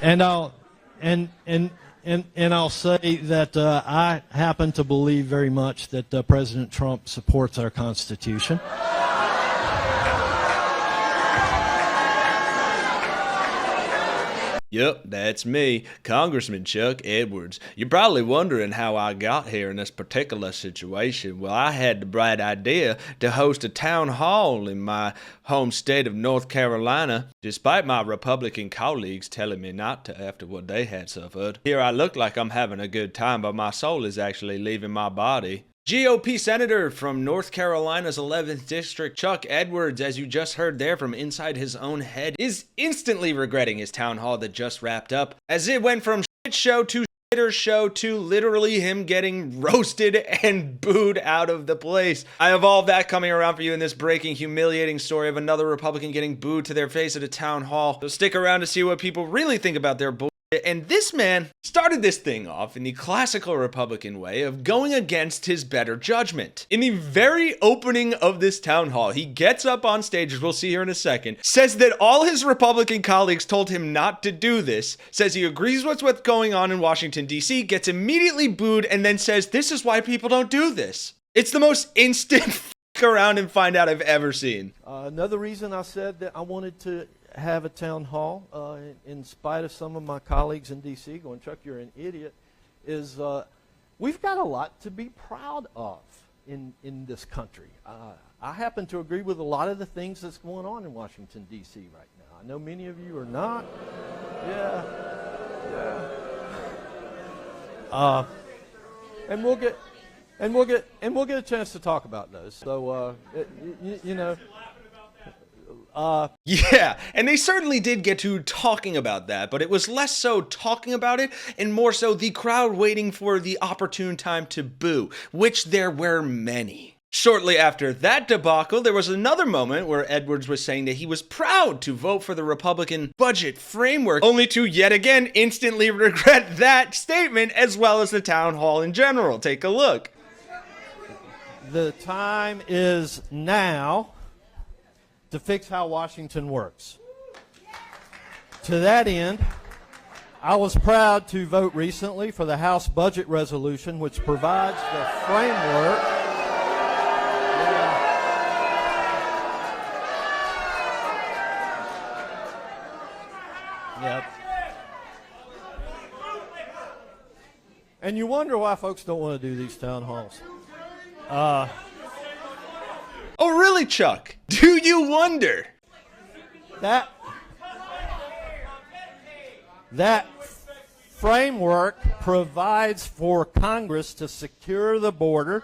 And I'll I'll say that I happen to believe very much that President Trump supports our Constitution. Yep, that's me, Congressman Chuck Edwards. You're probably wondering how I got here in this particular situation. Well, I had the bright idea to host a town hall in my home state of North Carolina, despite my Republican colleagues telling me not to after what they had suffered. Here I look like I'm having a good time, but my soul is actually leaving my body. GOP Senator from North Carolina's 11th District, Chuck Edwards, as you just heard there from inside his own head, is instantly regretting his town hall that just wrapped up, as it went from shit show to shitter show to literally him getting roasted and booed out of the place. I have all of that coming around for you in this breaking, humiliating story of another Republican getting booed to their face at a town hall. So stick around to see what people really think about their bull. And this man started this thing off in the classical Republican way of going against his better judgment. In the very opening of this town hall, he gets up on stage, as we'll see here in a second, says that all his Republican colleagues told him not to do this, says he agrees with what's going on in Washington, D.C., gets immediately booed, and then says, this is why people don't do this. It's the most instant f*** around and find out I've ever seen. Another reason I said that I wanted to have a town hall, in spite of some of my colleagues in D.C. going, Chuck, you're an idiot, is we've got a lot to be proud of in this country. I happen to agree with a lot of the things that's going on in Washington, D.C. right now. I know many of you are not. Yeah. And we'll get a chance to talk about those. So, you know. Yeah, and they certainly did get to talking about that, but it was less so talking about it and more so the crowd waiting for the opportune time to boo, which there were many. Shortly after that debacle, there was another moment where Edwards was saying that he was proud to vote for the Republican budget framework, only to yet again instantly regret that statement as well as the town hall in general. Take a look. The time is now to fix how Washington works. To that end, I was proud to vote recently for the House budget resolution, which provides the framework. Yep. And you wonder why folks don't want to do these town halls. Oh, really, Chuck? Do you wonder? That framework provides for Congress to secure the border,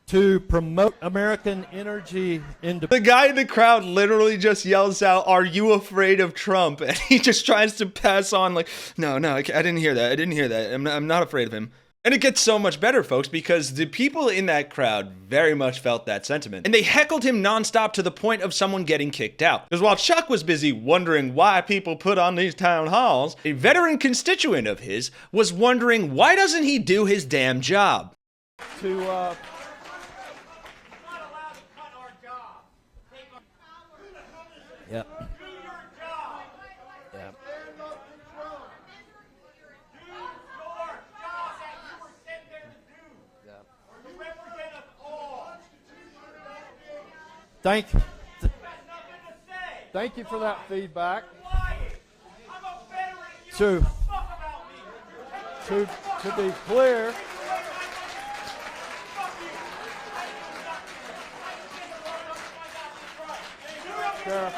to promote American energy independence. The guy in the crowd literally just yells out, "Are you afraid of Trump?" And he just tries to pass on like, no, I didn't hear that. I'm not afraid of him. And it gets so much better, folks, because the people in that crowd very much felt that sentiment. And they heckled him nonstop to the point of someone getting kicked out. Because while Chuck was busy wondering why people put on these town halls, a veteran constituent of his was wondering why doesn't he do his damn job? Yep. Thank you for that feedback. To be clear, Sheriff,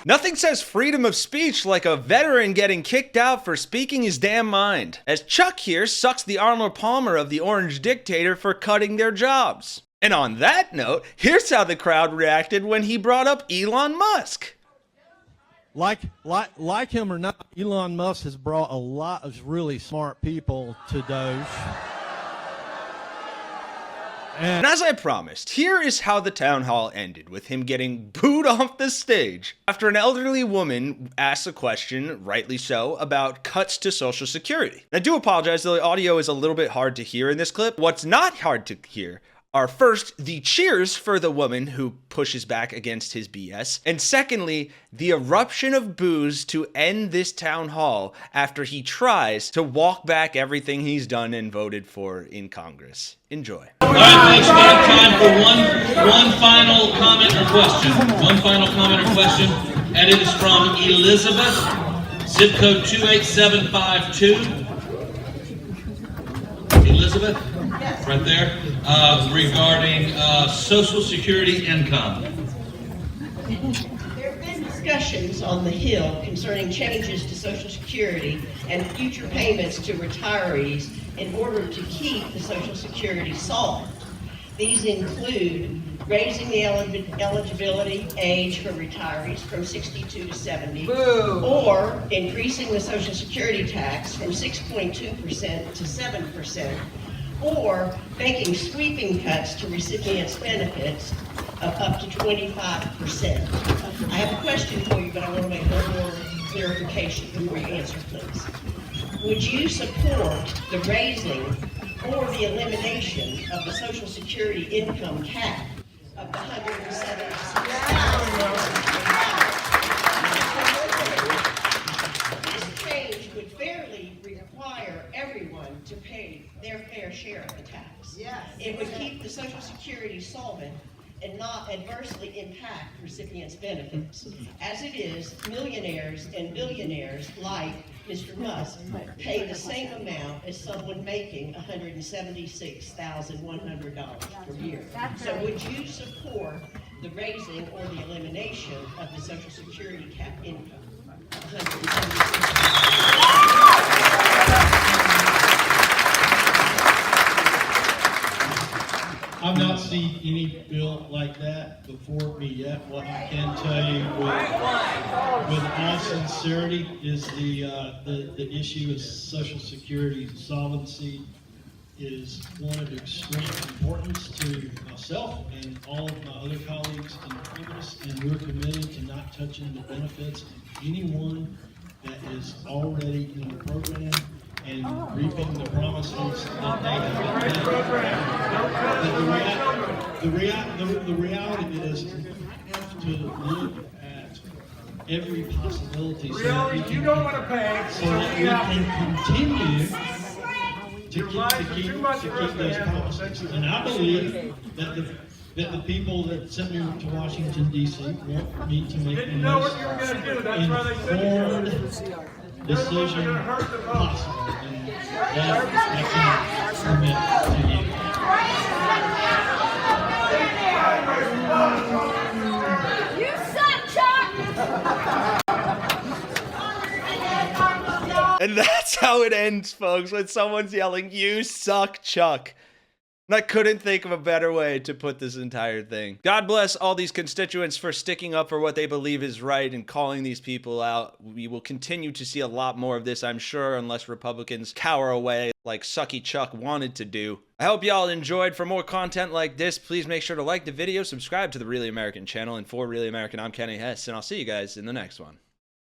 Nothing says freedom of speech like a veteran getting kicked out for speaking his damn mind. As Chuck here sucks the Arnold Palmer of the Orange Dictator for cutting their jobs. And on that note, here's how the crowd reacted when he brought up Elon Musk. Like him or not, Elon Musk has brought a lot of really smart people to Doge. And as I promised, here is how the town hall ended, with him getting booed off the stage after an elderly woman asked a question, rightly so, about cuts to Social Security. I do apologize, the audio is a little bit hard to hear in this clip. What's not hard to hear are first, the cheers for the woman who pushes back against his BS, and secondly, the eruption of boos to end this town hall after he tries to walk back everything he's done and voted for in Congress. Enjoy. All right, folks, we have time for one final comment or question. One final comment or question, and it is from Elizabeth, zip code 28752. Elizabeth? Yes. Right there, regarding Social Security income. There have been discussions on the Hill concerning changes to Social Security and future payments to retirees in order to keep the Social Security solvent. These include raising the eligibility age for retirees from 62 to 70, or increasing the Social Security tax from 6.2% to 7%, or making sweeping cuts to recipients' benefits of up to 25%. I have a question for you, but I want to make one more clarification before you answer, please. Would you support the raising or the elimination of the Social Security income cap of the $176,000? This change would fairly require everyone to pay their fair share of the tax. Yes. It would keep the Social Security solvent and not adversely impact recipients' benefits. As it is, millionaires and billionaires like Mr. Musk pay the same amount as someone making $176,100 per year. So would you support the raising or the elimination of the Social Security cap income? I've not seen any bill like that before me yet. What I can tell you with all sincerity is the issue of Social Security solvency is one of extreme importance to myself and all of my other colleagues in Congress, and we're committed to not touching the benefits of anyone that is already in the program and reaping the promises that they have been making. The reality is we have to look at every possibility so that we can continue to keep those promises. And I believe that the people that sent me to Washington, D.C. want me to make the most informed decision possible. And that I can commit to you. You suck, Chuck! And that's how it ends, folks, when someone's yelling, "You suck, Chuck." And I couldn't think of a better way to put this entire thing. God bless all these constituents for sticking up for what they believe is right and calling these people out. We will continue to see a lot more of this, I'm sure, unless Republicans cower away like Sucky Chuck wanted to do. I hope y'all enjoyed. For more content like this, please make sure to like the video, subscribe to the Really American channel, and for Really American, I'm Kenny Hesse, and I'll see you guys in the next one.